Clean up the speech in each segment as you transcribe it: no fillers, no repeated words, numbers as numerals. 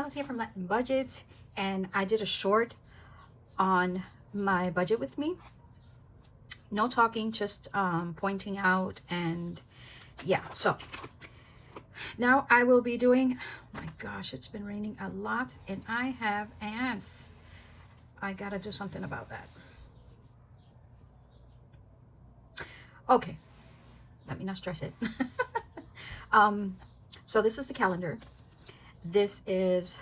Alice here from Latin Budget, and I did a short on my budget with me. No talking, just pointing out, and yeah. So now I will be doing, oh my gosh, it's been raining a lot and I have ants. I gotta do something about that. Okay, let me not stress it. So this is the calendar. This is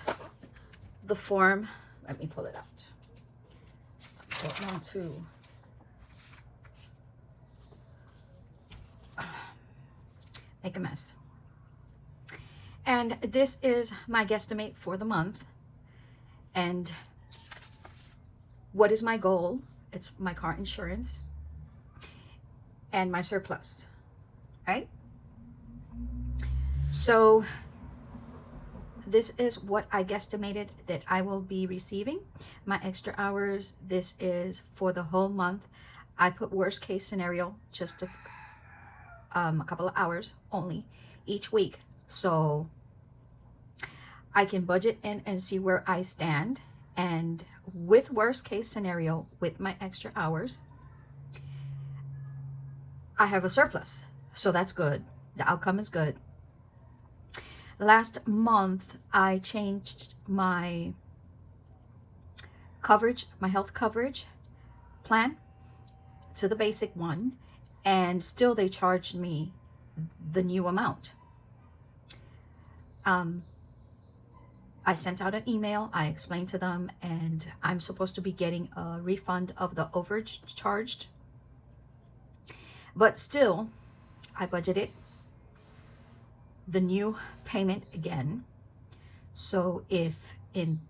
the form. Let me pull it out. I don't want to make a mess. And this is my guesstimate for the month. And what is my goal? It's my car insurance and my surplus, right? So this is what I guesstimated that I will be receiving. My extra hours, this is for the whole month. I put worst case scenario, just a couple of hours only each week. So I can budget in and see where I stand. And with worst case scenario, with my extra hours, I have a surplus. So that's good. The outcome is good. Last month, I changed my coverage, my health coverage plan to the basic one, and still they charged me the new amount. I sent out an email, I explained to them, and I'm supposed to be getting a refund of the overage charged. But still, I budgeted the new payment again. So if in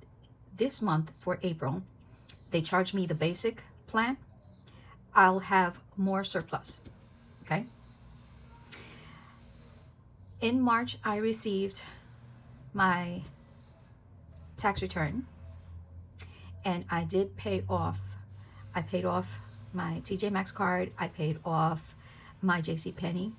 this month for April, they charge me the basic plan, I'll have more surplus, okay? In March, I received my tax return, and I did pay off. I paid off my TJ Maxx card. I paid off my JCPenney.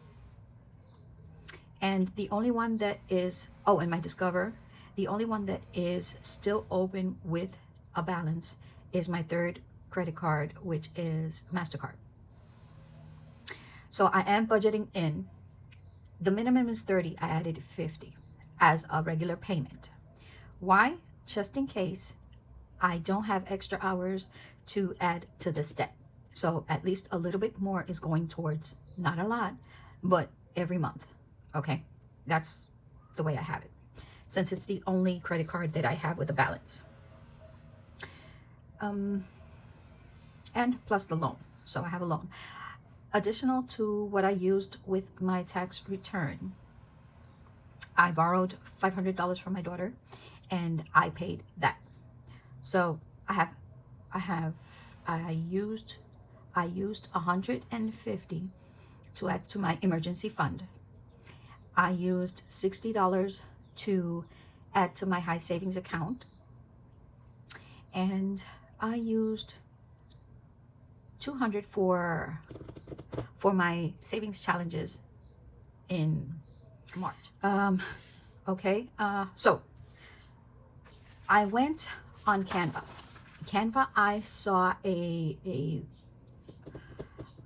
And the only one that is, oh, and my Discover, the only one that is still open with a balance is my third credit card, which is MasterCard. So I am budgeting in. The minimum is 30. I added 50 as a regular payment. Why? Just in case I don't have extra hours to add to this debt. So at least a little bit more is going towards, not a lot, but every month. Okay, that's the way I have it, since it's the only credit card that I have with a balance. And plus the loan. So I have a loan. Additional to what I used with my tax return, I borrowed $500 from my daughter, and I paid that. So I used 150 to add to my emergency fund. I used $60 to add to my high savings account, and I used $200 for my savings challenges in March. Okay, so I went on Canva. Canva, I saw a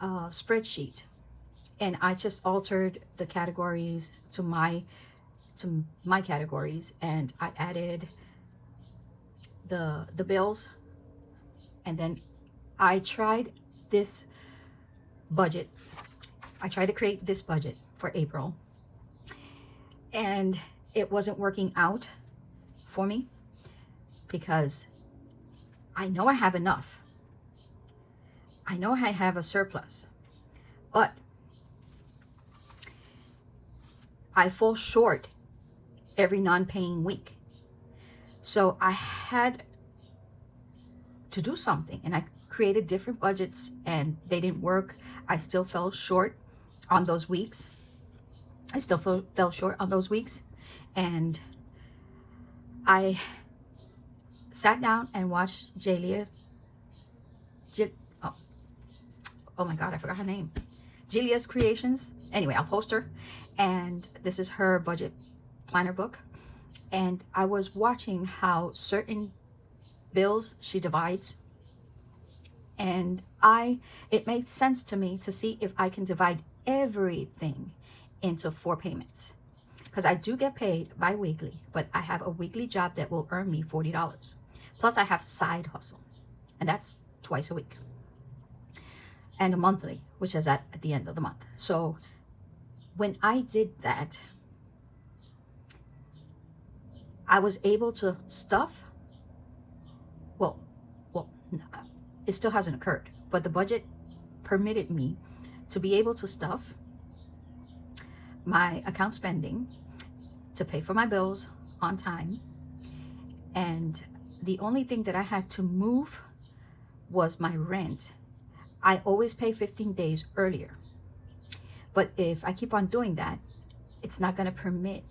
spreadsheet, and I just altered the categories to my categories, and I added the bills, and then I tried this budget. I tried to create this budget for April, and it wasn't working out for me because I know I have enough. I know I have a surplus, but I fall short every non-paying week. So I had to do something, and I created different budgets, and they didn't work. I still fell short on those weeks. And I sat down and watched oh my God, I forgot her name. Julia's Creations. Anyway, I'll post her. And this is her budget planner book. And I was watching how certain bills she divides, and it made sense to me to see if I can divide everything into 4 payments, because I do get paid bi-weekly, but I have a weekly job that will earn me $40. Plus I have side hustle, and that's twice a week, and a monthly, which is at the end of the month. So when I did that, I was able to stuff, well, it still hasn't occurred, but the budget permitted me to be able to stuff my account spending to pay for my bills on time. And the only thing that I had to move was my rent. I always pay 15 days earlier, but if I keep on doing that, it's not going to permit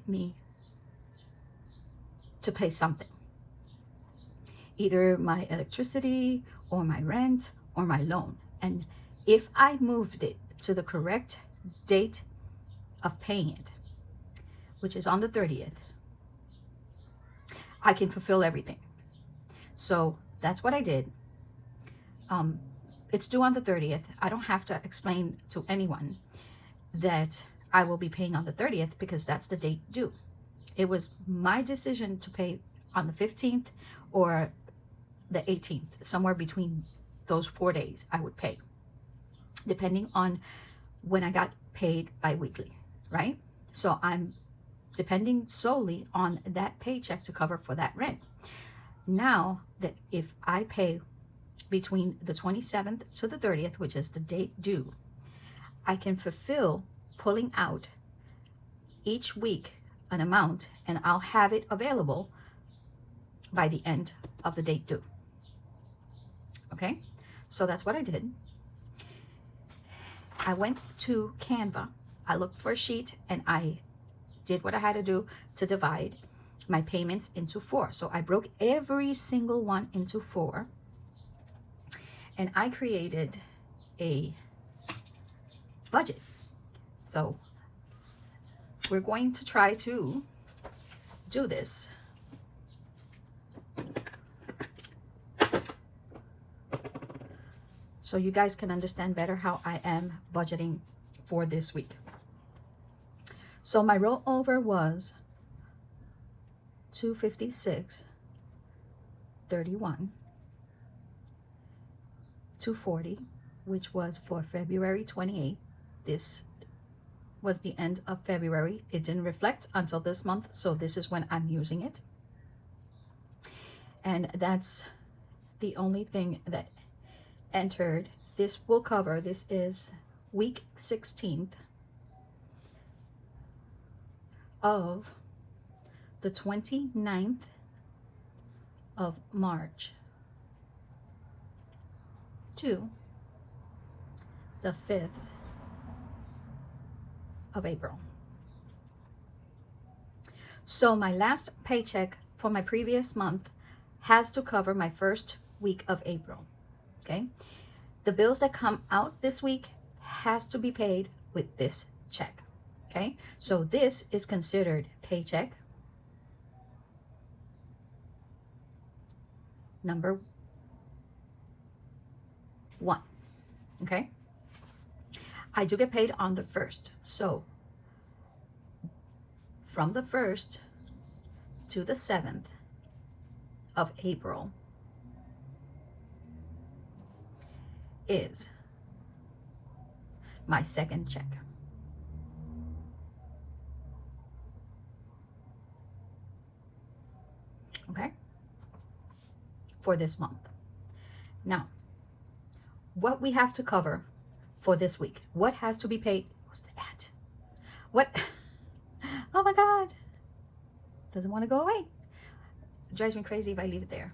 me to pay something, either my electricity or my rent or my loan. And if I moved it to the correct date of paying it, which is on the 30th, I can fulfill everything. So that's what I did. It's due on the 30th. I don't have to explain to anyone that I will be paying on the 30th, because that's the date due. It was my decision to pay on the 15th or the 18th, somewhere between those 4 days I would pay, depending on when I got paid bi-weekly, right? So I'm depending solely on that paycheck to cover for that rent. Now that if I pay between the 27th to the 30th, which is the date due, I can fulfill pulling out each week an amount, and I'll have it available by the end of the date due. Okay, so that's what I did. I went to Canva, I looked for a sheet, and I did what I had to do to divide my payments into 4. So I broke every single one into 4, and I created a budget. So we're going to try to do this. So you guys can understand better how I am budgeting for this week. So my rollover was $256.31, $240, which was for February 28th. This was the end of February. It didn't reflect until this month, so this is when I'm using it. And that's the only thing that entered. This will cover, this is week 16th of the 29th of March to the 5th of April. So my last paycheck for my previous month has to cover my first week of April. Okay, the bills that come out this week has to be paid with this check. Okay, so this is considered paycheck number 1. Okay, I do get paid on the 1st. So from the 1st to the 7th of April is my second check. Okay, for this month. Now, what we have to cover for this week, what has to be paid? What's that? What? Oh my God, doesn't want to go away. It drives me crazy if I leave it there.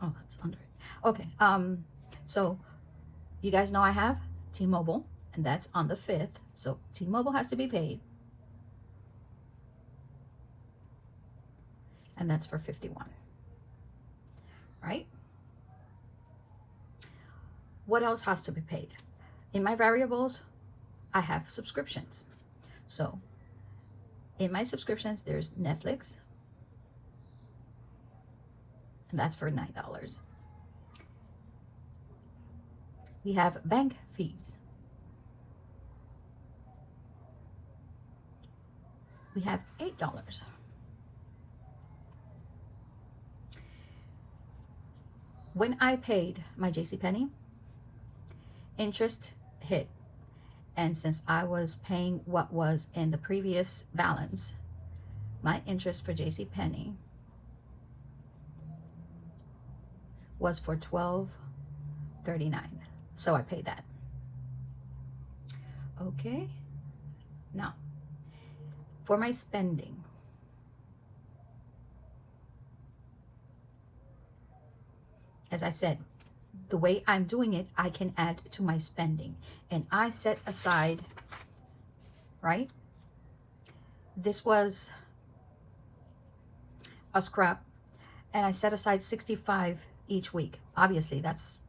Oh, that's under it. Okay, so you guys know I have T-Mobile, and that's on the 5th. So T-Mobile has to be paid, and that's for 51, right? What else has to be paid? In my variables, I have subscriptions. So in my subscriptions, there's Netflix, and that's for $9. We have bank fees. We have $8. When I paid my JCPenney, interest hit. And since I was paying what was in the previous balance, my interest for JCPenney was for $12.39. So I paid that. Okay. Now, for my spending, as I said, the way I'm doing it, I can add to my spending. And I set aside, right? This was a scrap, and I set aside 65 each week. Obviously, that's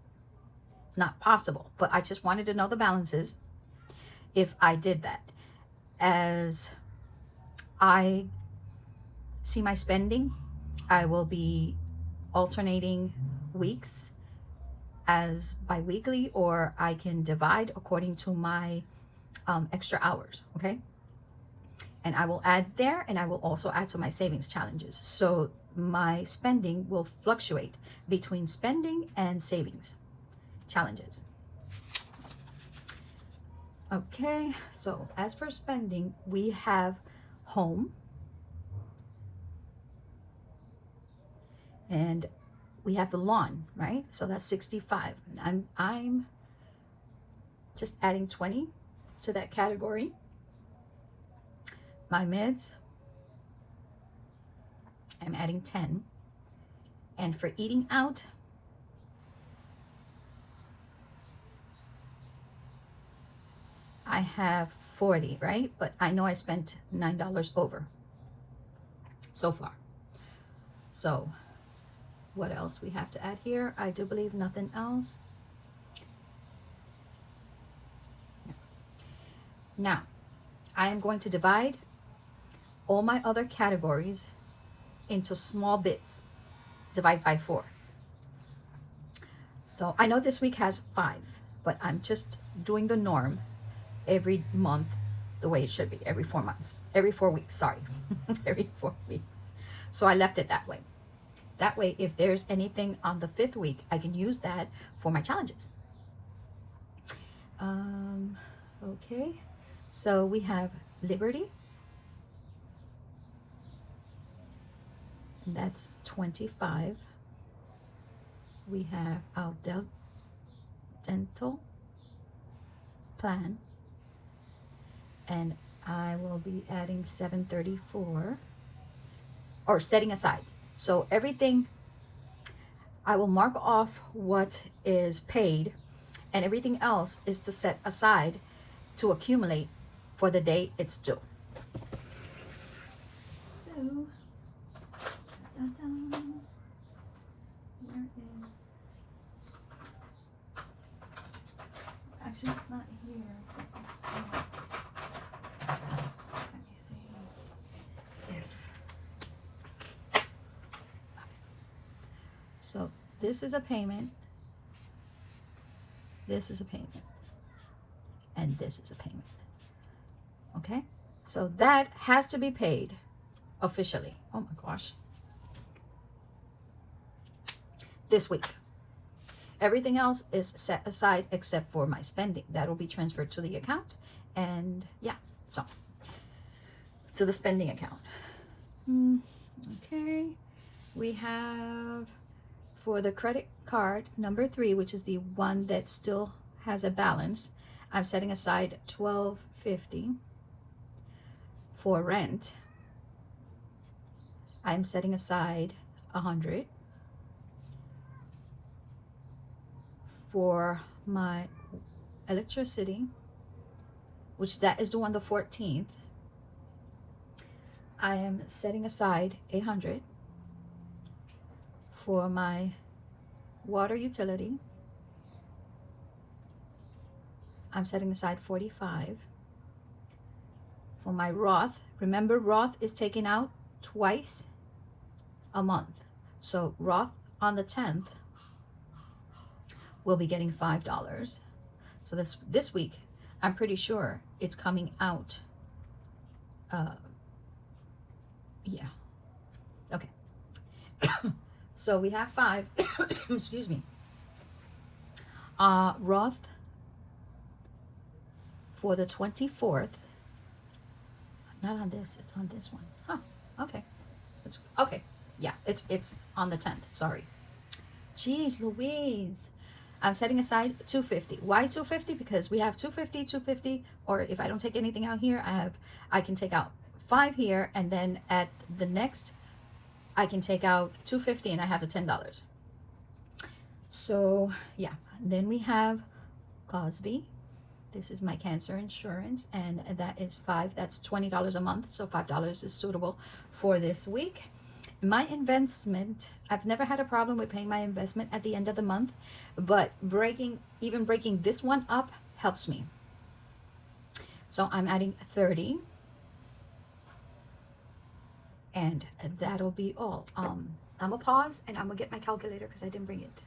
not possible, but I just wanted to know the balances if I did that. As I see my spending, I will be alternating weeks as bi-weekly, or I can divide according to my extra hours, okay? And I will add there, and I will also add to my savings challenges. So my spending will fluctuate between spending and savings challenges. Okay, so as for spending, we have home, and we have the lawn, right? So that's 65. And I'm just adding 20 to that category. My meds, I'm adding 10. And for eating out, I have 40, right? But I know I spent $9 over so far. So what else we have to add here? I do believe nothing else. Now, I am going to divide all my other categories into small bits. Divide by 4. So I know this week has 5, but I'm just doing the norm every month the way it should be, every 4 months, every 4 weeks, sorry, every 4 weeks. So I left it that way. That way, if there's anything on the 5th week, I can use that for my challenges. Okay, so we have Liberty. That's 25. We have our dental plan, and I will be adding 734, or setting aside. So everything, I will mark off what is paid, and everything else is to set aside to accumulate for the day it's due. So, where is, actually it's not here, but it's here. Let me see if, so this is a payment, this is a payment, and this is a payment. Okay, so that has to be paid officially. Oh my gosh. This week. Everything else is set aside except for my spending. That will be transferred to the account. And yeah, so to the spending account. Okay, we have for the credit card number 3, which is the one that still has a balance, I'm setting aside $12.50. For rent, I'm setting aside $100. For my electricity, which that is due on the 14th, I am setting aside $100. For my water utility, I'm setting aside $45. for my Roth. Remember, Roth is taken out twice a month. So Roth on the 10th will be getting $5. So this week, I'm pretty sure it's coming out. Yeah. Okay. So we have 5. Excuse me. Roth for the 24th. Not on this. It's on this one. Huh. Okay. It's okay. Yeah. It's on the 10th. Sorry. Jeez Louise. I'm setting aside $250. Why $250? Because we have $250, or if I don't take anything out here, I can take out 5 here, and then at the next I can take out $250 and I have the $10. So yeah, then we have Cosby. This is my cancer insurance, and that is 5. That's $20 a month, so $5 is suitable for this week. My investment, I've never had a problem with paying my investment at the end of the month, but even breaking this one up helps me. So I'm adding 30, and that'll be all. I'm gonna pause and I'm gonna get my calculator because I didn't bring it.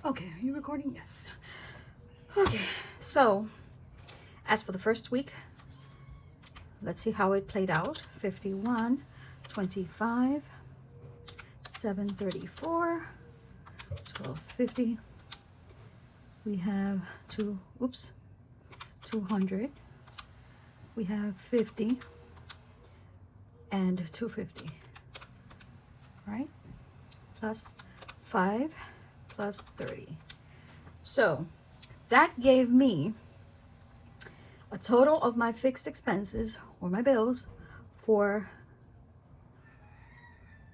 Okay, are you recording? Yes. Okay, so as for the first week, let's see how it played out. 51, 25, 734, 1250. We have 200. We have 50 and 250. Right? Plus 5 plus 30. So that gave me a total of my fixed expenses or my bills for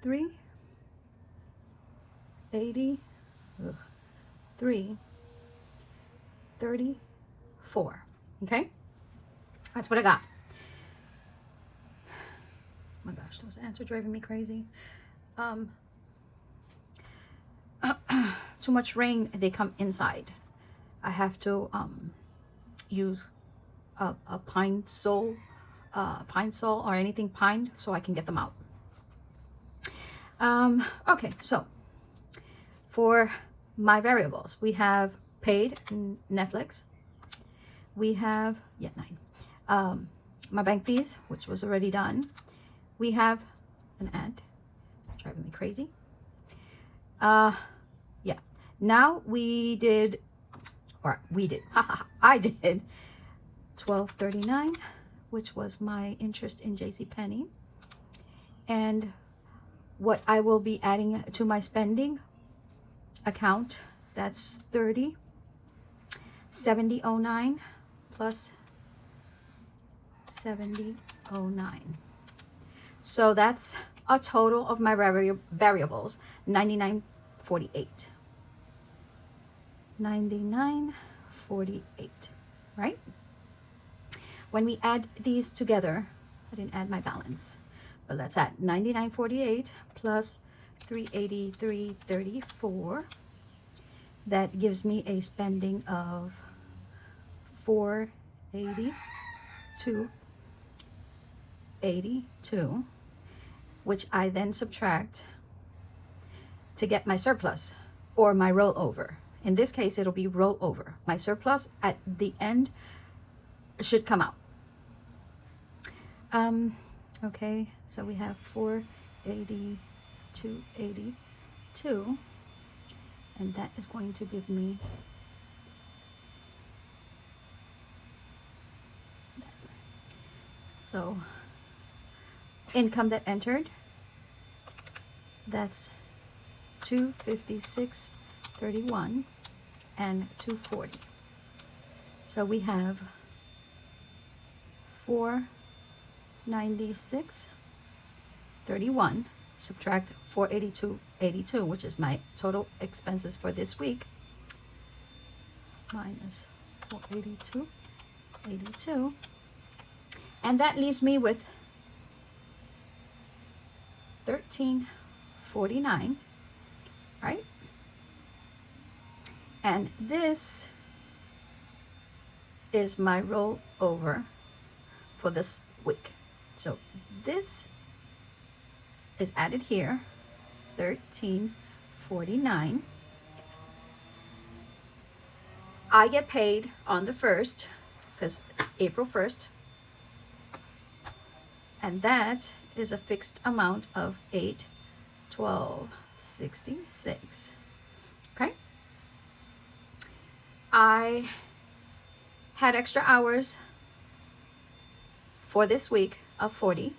$334. Okay, that's what I got. Oh my gosh, those ants are driving me crazy. Too much rain, they come inside. I have to use a pine sol or anything pine so I can get them out. Okay, so for my variables, we have paid Netflix. We have 9. My bank fees, which was already done. We have an ad driving me crazy. Yeah, now I did $12.39, which was my interest in JCPenney. And what I will be adding to my spending account, that's 70.09 plus 70.09. So that's a total of my variables, 99.48. 99.48, right? When we add these together, I didn't add my balance, but let's add 99.48 plus 383.34. That gives me a spending of 482.82, which I then subtract to get my surplus or my rollover. In this case, it'll be rollover. My surplus at the end should come out. Okay, so we have 482.82, and that is going to give me that. So income that entered, that's 256.31 and 240. So we have 496.31 subtract 482.82, which is my total expenses for this week, minus 482.82, and that leaves me with $13.49, right? And this is my rollover for this week. So this is added here, $13.49. I get paid on the 1st, because April 1st, and that is a fixed amount of $812.66. Okay. I had extra hours for this week of 40.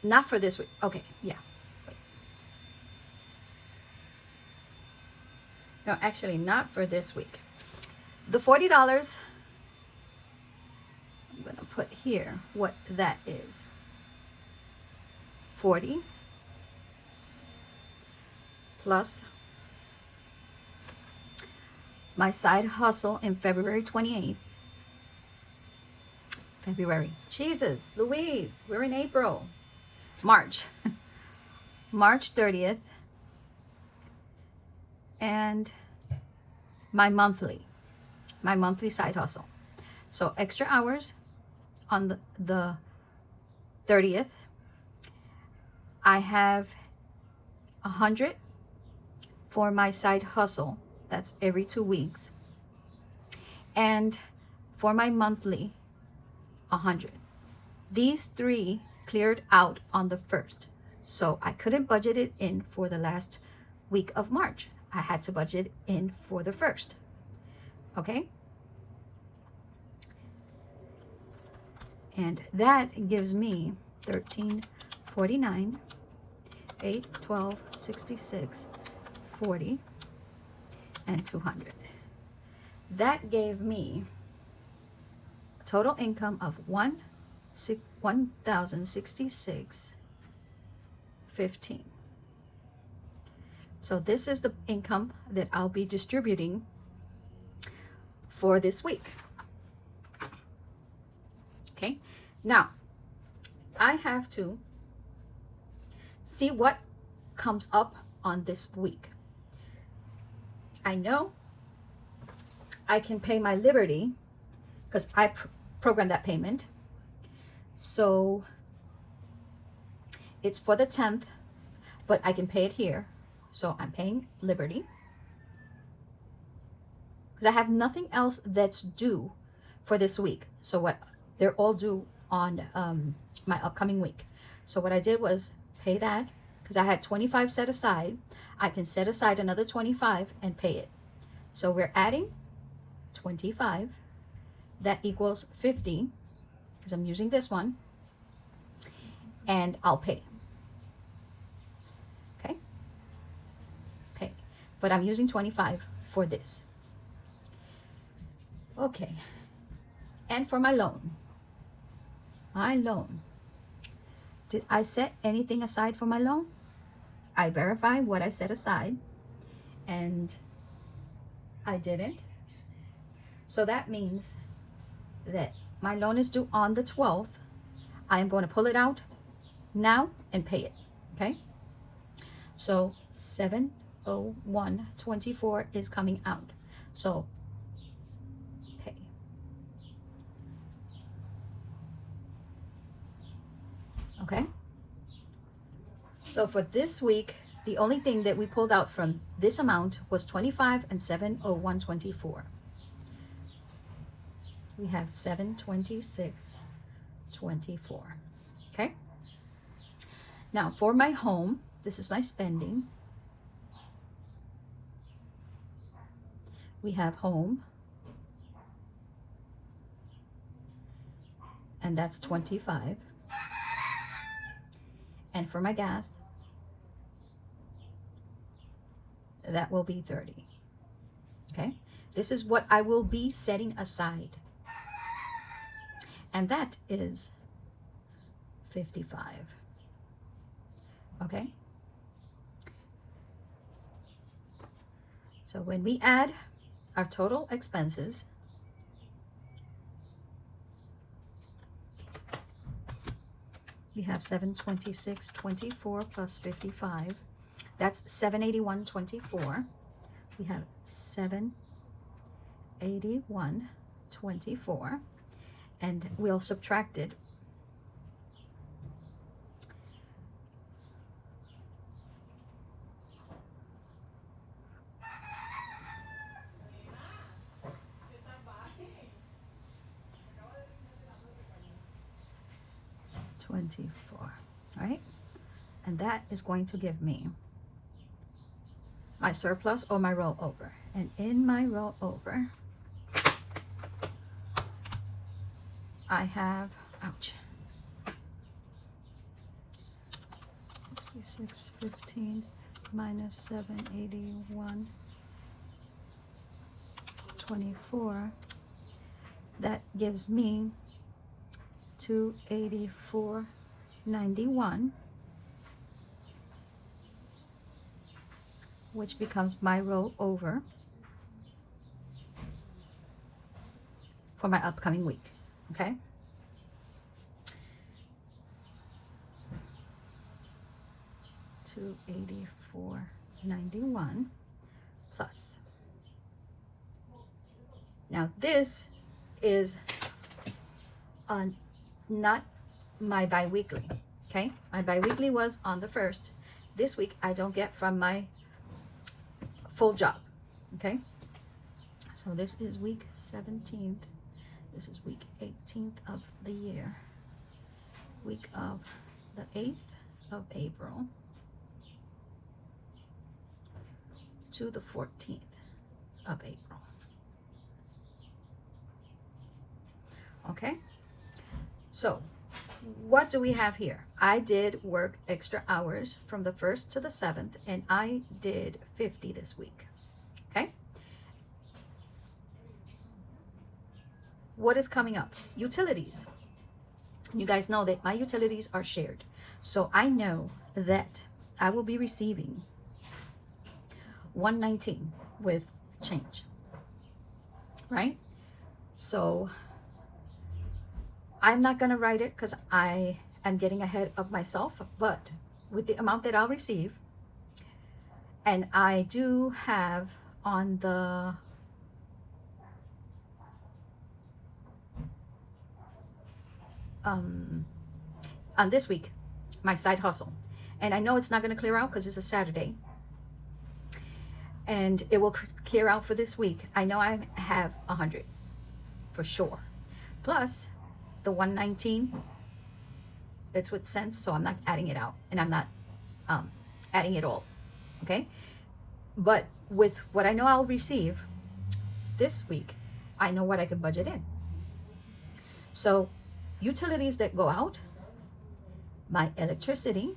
Not for this week. Okay, yeah. Wait. No, actually not for this week. The $40, I'm going to put here what that is. 40 plus my side hustle in February 28th. February. Jesus, Louise, we're in April. March. March 30th. And my monthly side hustle. So extra hours on the 30th. I have 100 for my side hustle. That's every 2 weeks. And for my monthly, 100. These three cleared out on the 1st. So I couldn't budget it in for the last week of March. I had to budget in for the 1st. Okay? And that gives me $13.49, $812.66, 40, and 200. That gave me a total income of $1,066.15. So this is the income that I'll be distributing for this week. Okay, now I have to see what comes up on this week. I know I can pay my Liberty because I programmed that payment. So it's for the 10th, but I can pay it here. So I'm paying Liberty because I have nothing else that's due for this week. So what they're all due on my upcoming week. So what I did was pay that because I had 25 set aside. I can set aside another 25 and pay it. So we're adding 25. That equals 50 because I'm using this one. And I'll pay. Okay? Pay. But I'm using 25 for this. Okay. And for my loan. My loan. Did I set anything aside for my loan? I verify what I set aside. And I didn't. So that means that my loan is due on the 12th. I am going to pull it out now and pay it. Okay? So 7/01/24 is coming out. So pay. Okay? So for this week, the only thing that we pulled out from this amount was 25 and 7/01/24. We have 7/26/24. Okay? Now for my home, this is my spending. We have home. And that's 25. And for my gas, that will be 30. Okay? This is what I will be setting aside. And that is 55. Okay? So when we add our total expenses, we have 726.24 plus 55. That's 781.24 we have 781.24, and we'll subtract it. $24, right? And that is going to give me my surplus or my rollover. And in my rollover, I have, ouch, 66.15 minus 781.24. That gives me 284.91, which becomes my rollover for my upcoming week. Okay. $284.91 plus. Now this is not my bi-weekly. Okay, my bi-weekly was on the 1st. This week I don't get from my full job. Okay, so this is week 17th. This is week 18th of the year, week of the 8th of April to the 14th of April. Okay, so what do we have here? I did work extra hours from the 1st to the 7th, and I did 50 this week. Okay, what is coming up? Utilities. You guys know that my utilities are shared, so I know that I will be receiving 119 with change, right? So I'm not going to write it because I am getting ahead of myself, but with the amount that I'll receive, and I do have on the on this week, my side hustle, and I know it's not going to clear out because it's a Saturday, and it will clear out for this week. I know I have 100 for sure, plus the 119. It's with cents, so I'm not adding it out, and I'm not adding it all. Okay, but with what I know I'll receive this week, I know what I can budget in. So utilities that go out, my electricity,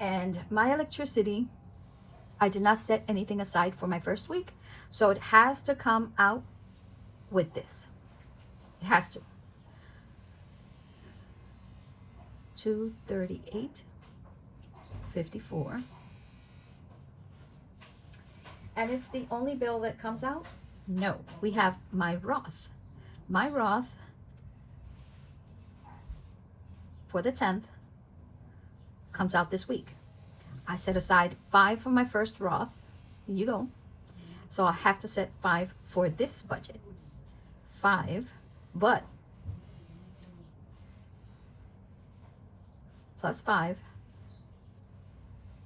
and my electricity, I did not set anything aside for my first week, so it has to come out with this. It has to. 238.54, and it's the only bill that comes out? No, we have my Roth. My Roth for the 10th comes out this week. I set aside 5 for my first Roth. Here you go. So I have to set 5 for this budget. 5, but plus 5,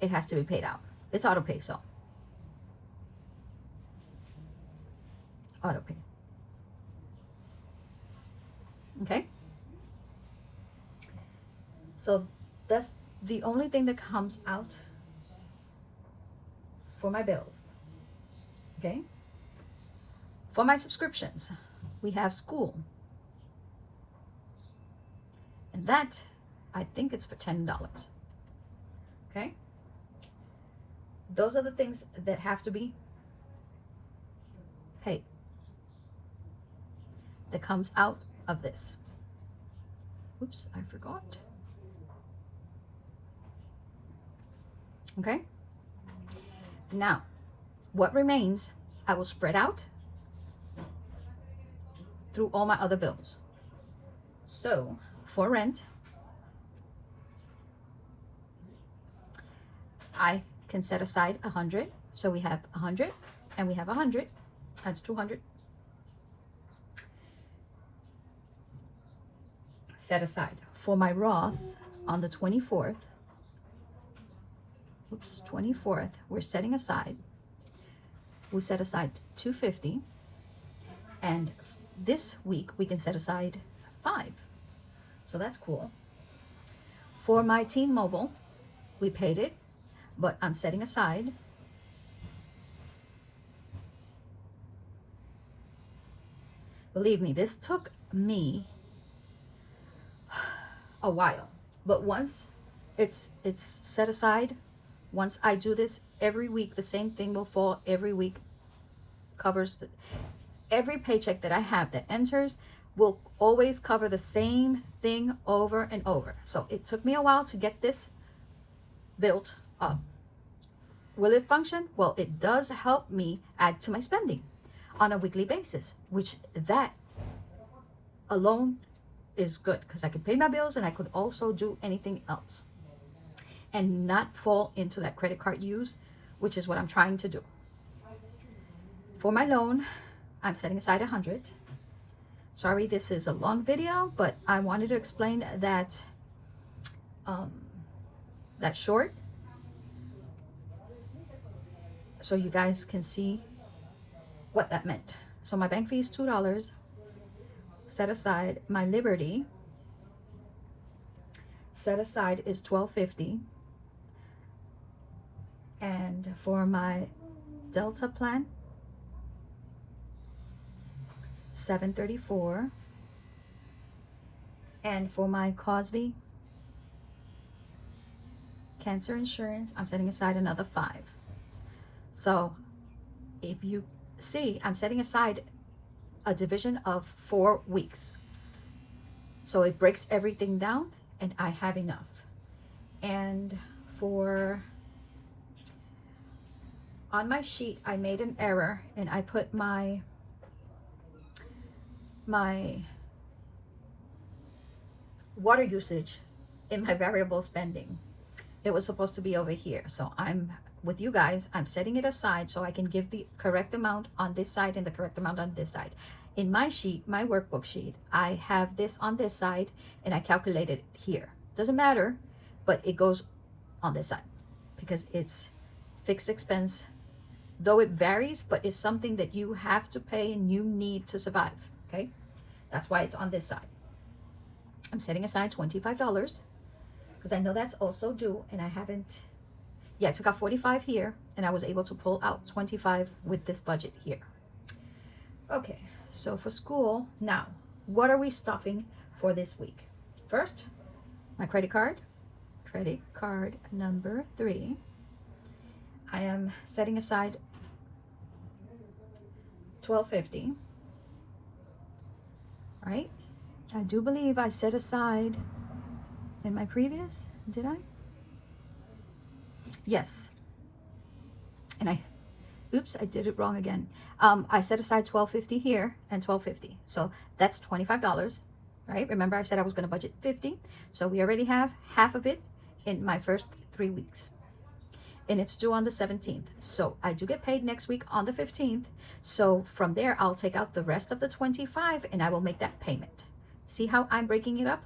it has to be paid out. It's auto pay, so auto pay. Okay, so that's the only thing that comes out for my bills. Okay, for my subscriptions, we have school, and that I think it's for $10. Okay, those are the things that have to be paid, that comes out of this. Oops, I forgot. Okay, now what remains I will spread out through all my other bills. So for rent, I can set aside 100, So we have 100 and we have 100. That's 200. Set aside. For my Roth on the 24th, 24th, we're setting aside, we set aside 250. And this week we can set aside 5. So that's cool. For my T-Mobile, we paid it, but I'm setting aside believe me, this took me a while, but once it's set aside, once I do this every week, the same thing will fall every week. Covers every paycheck that I have that enters will always cover the same thing over and over. So it took me a while to get this built up. Will it function? Well, it does help me add to my spending on a weekly basis, which that alone is good because I could pay my bills and I could also do anything else and not fall into that credit card use, which is what I'm trying to do. For my loan, I'm setting aside 100. Sorry, this is a long video, but I wanted to explain that that short so you guys can see what that meant. So my bank fee is $2. Set aside my Liberty. Set aside is $12.50. And for my Delta plan, $7.34. And for my Cosby cancer insurance, I'm setting aside another $5. So if you see, I'm setting aside a division of 4 weeks. So it breaks everything down and I have enough. And for on my sheet, I made an error and I put my water usage in my variable spending. It was supposed to be over here. So I'm with you guys, I'm setting it aside so I can give the correct amount on this side and the correct amount on this side. In my sheet, my workbook sheet, I have this on this side and I calculate it here. Doesn't matter, but it goes on this side because it's fixed expense, though it varies, but it's something that you have to pay and you need to survive, okay? That's why it's on this side. I'm setting aside $25 because I know that's also due and I haven't, I took out 45 here and I was able to pull out 25 with this budget here. Okay, so for school, now, what are we stuffing for this week? First, my credit card number 3. I am setting aside $12.50, right? I do believe I set aside in my previous, did I? Yes. And I did it wrong again. I set aside $12.50 here and $12.50. So that's $25, right? Remember I said I was going to budget $50. So we already have half of it in my first 3 weeks. And it's due on the 17th. So I do get paid next week on the 15th. So from there, I'll take out the rest of the 25 and I will make that payment. See how I'm breaking it up?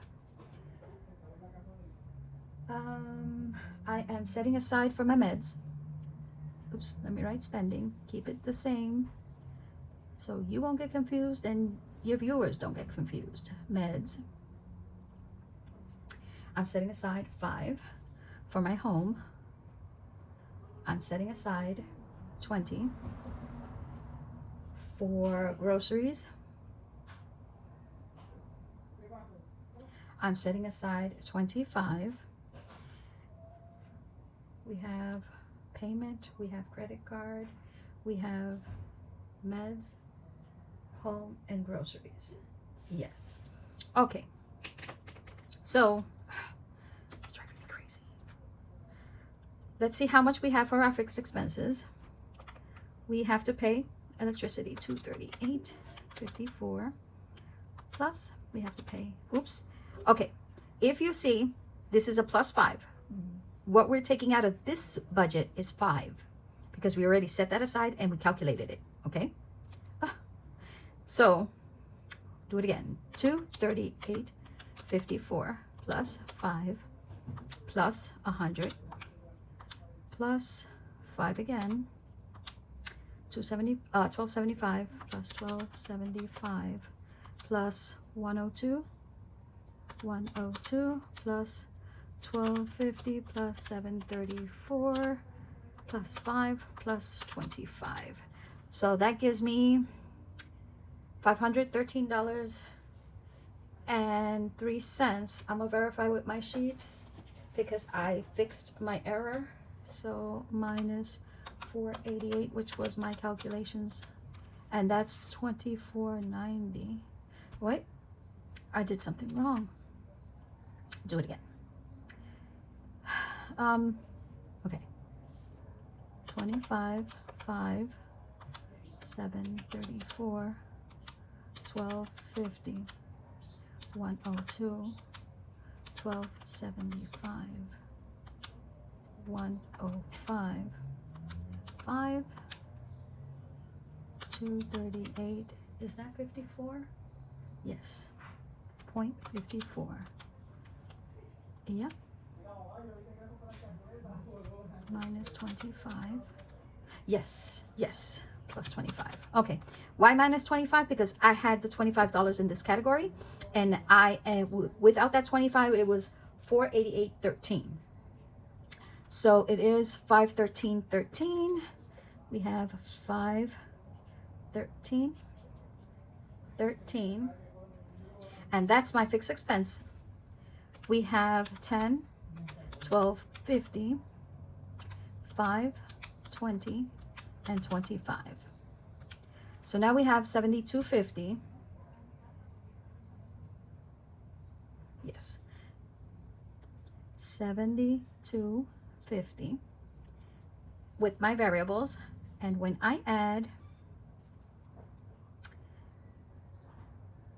I am setting aside for my meds. Oops, let me write spending. Keep it the same so you won't get confused and your viewers don't get confused. Meds. I'm setting aside 5 for my home. I'm setting aside 20 for groceries. I'm setting aside 25. We have payment, we have credit card, we have meds, home, and groceries. Yes. Okay. So, it's driving me crazy. Let's see how much we have for our fixed expenses. We have to pay electricity, $238.54. Plus, we have to pay, okay. If you see, this is a +5. What we're taking out of this budget is 5 because we already set that aside and we calculated it, okay? So do it again. 238.54 plus 5 plus 100 plus 5 again. 1275 plus 1275 plus 102 plus 1250 plus 734 plus 5 plus 25. So that gives me $513.03. I'm gonna verify with my sheets because I fixed my error. So minus 488, which was my calculations, and that's 2490. Wait, I did something wrong. Do it again. Okay. 25, 5, 734, 1250, 102, 1275, 105, 5, 238. Is that 54? Yes. 0.54. Yep. Minus 25. Yes, yes. Plus 25. Okay. Why minus 25? Because I had the $25 in this category, and without that 25, it was 488.13. So it is 513.13. We have 513.13, and that's my fixed expense. We have 10, 12, 50, 5, 20, and 25. So now we have 72.50. Yes, 72.50 with my variables. And when I add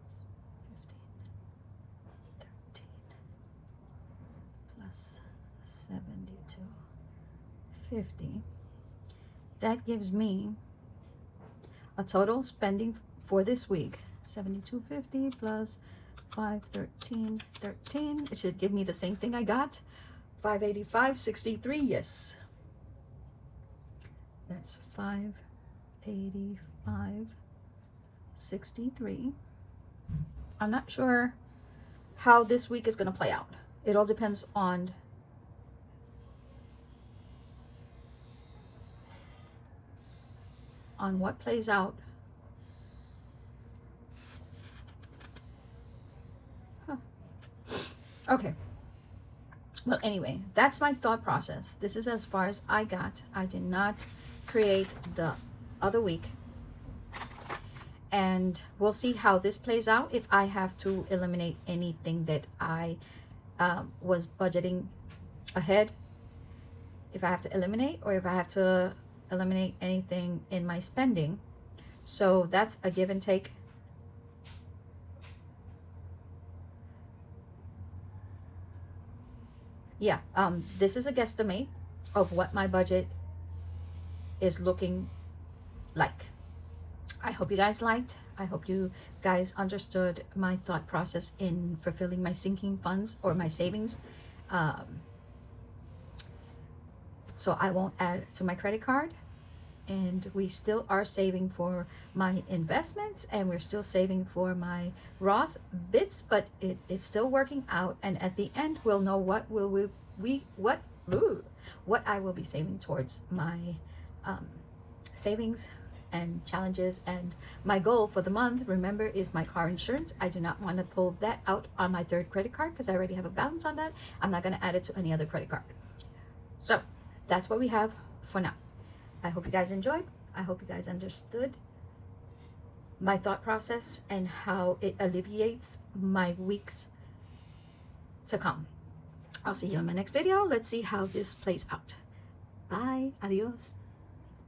15, 13 plus 72.50, that gives me a total spending for this week, 72.50 plus 513.13. It should give me the same thing I got, 585.63. Yes, that's 585.63. I'm not sure how this week is going to play out. It all depends on what plays out. Okay. Well, anyway, that's my thought process. This is as far as I got. I did not create the other week, and we'll see how this plays out, if I have to eliminate anything that I was budgeting ahead, if I have to eliminate, or if I have to eliminate anything in my spending. So that's a give and take. Yeah, this is a guesstimate of what my budget is looking like. I hope you guys liked. I hope you guys understood my thought process in fulfilling my sinking funds or my savings. So I won't add to my credit card, and we still are saving for my investments, and we're still saving for my Roth bits, but it's still working out. And at the end, we'll know what I will be saving towards my savings and challenges. And my goal for the month, remember, is my car insurance. I do not want to pull that out on my third credit card because I already have a balance on that. I'm not going to add it to any other credit card. So that's what we have for now. I hope you guys enjoyed. I hope you guys understood my thought process and how it alleviates my weeks to come. I'll see you in my next video. Let's see how this plays out. Bye. Adios.